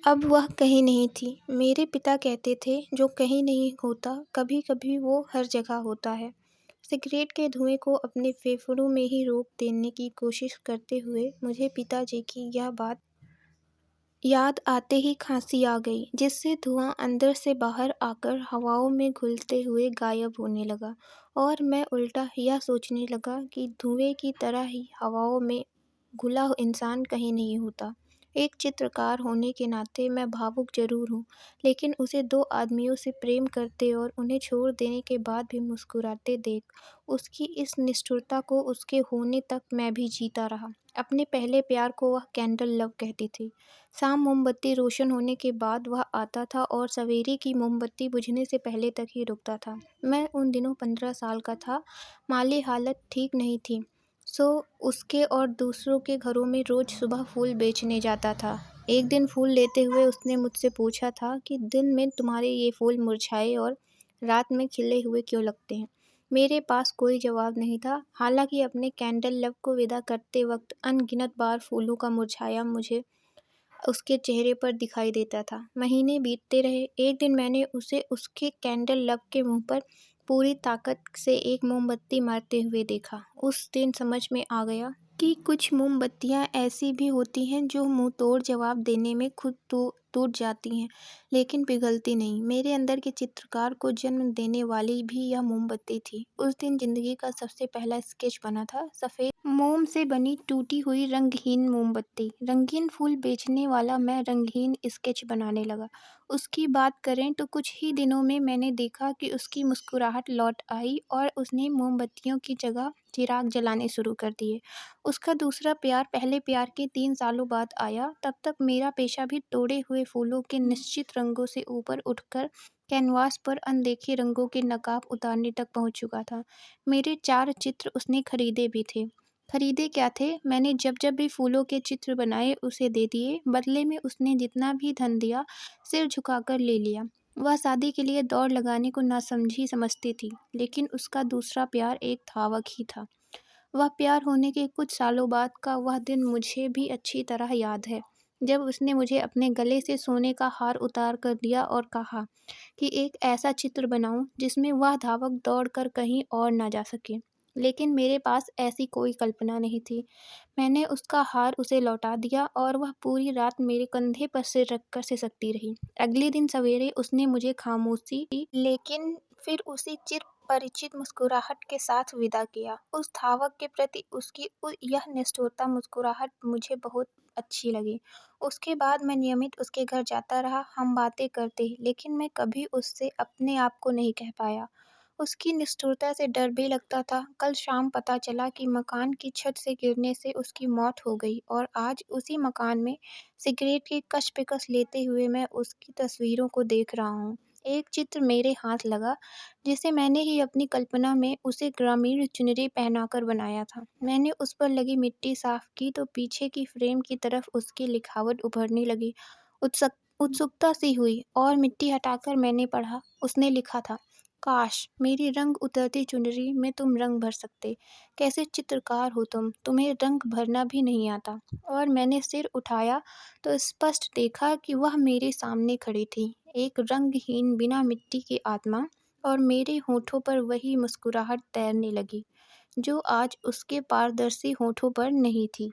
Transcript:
अब वह कहीं नहीं थी। मेरे पिता कहते थे, जो कहीं नहीं होता, कभी कभी वो हर जगह होता है। सिगरेट के धुएं को अपने फेफड़ों में ही रोक देने की कोशिश करते हुए मुझे पिताजी की यह बात याद आते ही खांसी आ गई, जिससे धुआं अंदर से बाहर आकर हवाओं में घुलते हुए गायब होने लगा। और मैं उल्टा यह सोचने लगा कि धुएं की तरह ही हवाओं में घुला इंसान कहीं नहीं होता। एक चित्रकार होने के नाते मैं भावुक जरूर हूँ, लेकिन उसे दो आदमियों से प्रेम करते और उन्हें छोड़ देने के बाद भी मुस्कुराते देख उसकी इस निष्ठुरता को उसके होने तक मैं भी जीता रहा। अपने पहले प्यार को वह कैंडल लव कहती थी। शाम मोमबत्ती रोशन होने के बाद वह आता था और सवेरे की मोमबत्ती बुझने से पहले तक ही रुकता था। मैं उन दिनों 15 साल का था। माली हालत ठीक नहीं थी, सो उसके और दूसरों के घरों में रोज सुबह फूल बेचने जाता था। एक दिन फूल लेते हुए उसने मुझसे पूछा था कि दिन में तुम्हारे ये फूल मुरझाए और रात में खिले हुए क्यों लगते हैं। मेरे पास कोई जवाब नहीं था। हालांकि अपने कैंडल लव को विदा करते वक्त अनगिनत बार फूलों का मुरझाया मुझे उसके चेहरे पर दिखाई देता था। महीने बीतते रहे। एक दिन मैंने उसे उसके कैंडल लव के मुंह पर पूरी ताकत से एक मोमबत्ती मारते हुए देखा। उस दिन समझ में आ गया कि कुछ मोमबत्तियां ऐसी भी होती हैं जो मुंह तोड़ जवाब देने में खुद तो टूट जाती हैं, लेकिन पिघलती नहीं। मेरे अंदर के चित्रकार को जन्म देने वाली भी यह मोमबत्ती थी। उस दिन जिंदगी का सबसे पहला स्केच बना था। सफ़ेद मोम से बनी टूटी हुई रंगहीन मोमबत्ती। रंगीन फूल बेचने वाला मैं रंगहीन स्केच बनाने लगा। उसकी बात करें तो कुछ ही दिनों में मैंने देखा कि उसकी मुस्कुराहट लौट आई और उसने मोमबत्तियों की जगह चिराग जलाने शुरू कर दिए। उसका दूसरा प्यार पहले प्यार के 3 सालों बाद आया। तब तक मेरा पेशा भी तोड़े हुए फूलों के निश्चित रंगों से ऊपर उठकर कैनवास पर अनदेखे रंगों के नकाब उतारने तक पहुंच चुका था। मेरे 4 चित्र उसने खरीदे भी थे। खरीदे क्या थे, मैंने जब जब भी फूलों के चित्र बनाए उसे दे दिए। बदले में उसने जितना भी धन दिया सिर झुकाकर ले लिया। वह शादी के लिए दौड़ लगाने को नासमझी समझती थी, लेकिन उसका दूसरा प्यार एक धावक ही था। वह प्यार होने के कुछ सालों बाद का वह दिन मुझे भी अच्छी तरह याद है, जब उसने मुझे अपने गले से सोने का हार उतार कर दिया और कहा कि एक ऐसा चित्र बनाऊं जिसमें वह धावक दौड़ कर कहीं और ना जा सके। लेकिन मेरे पास ऐसी कोई कल्पना नहीं थी। मैंने उसका हार उसे लौटा दिया और वह पूरी रात मेरे कंधे पर सिर रखकर सिसकती रही। अगले दिन सवेरे उसने मुझे खामोशी लेकिन फिर उसी चिर परिचित मुस्कुराहट के साथ विदा किया। उस धावक के प्रति उसकी यह निष्ठुरता मुस्कुराहट मुझे बहुत अच्छी लगी। उसके बाद मैं नियमित उसके घर जाता रहा। हम बातें करते, लेकिन मैं कभी उससे अपने आप को नहीं कह पाया। उसकी निष्ठुरता से डर भी लगता था। कल शाम पता चला कि मकान की छत से गिरने से उसकी मौत हो गई और आज उसी मकान में सिगरेट की कश पे कश लेते हुए मैं उसकी तस्वीरों को देख रहा हूँ। एक चित्र मेरे हाथ लगा, जिसे मैंने ही अपनी कल्पना में उसे ग्रामीण चुनरी पहनाकर बनाया था। मैंने उस पर लगी मिट्टी साफ की तो पीछे की फ्रेम की तरफ उसकी लिखावट उभरने लगी। उत्सुकता सी हुई और मिट्टी हटाकर मैंने पढ़ा। उसने लिखा था, काश मेरी रंग उतरती चुनरी में तुम रंग भर सकते। कैसे चित्रकार हो तुम, तुम्हें रंग भरना भी नहीं आता। और मैंने सिर उठाया तो स्पष्ट देखा कि वह मेरे सामने खड़ी थी, एक रंगहीन बिना मिट्टी की आत्मा। और मेरे होठों पर वही मुस्कुराहट तैरने लगी, जो आज उसके पारदर्शी होठों पर नहीं थी।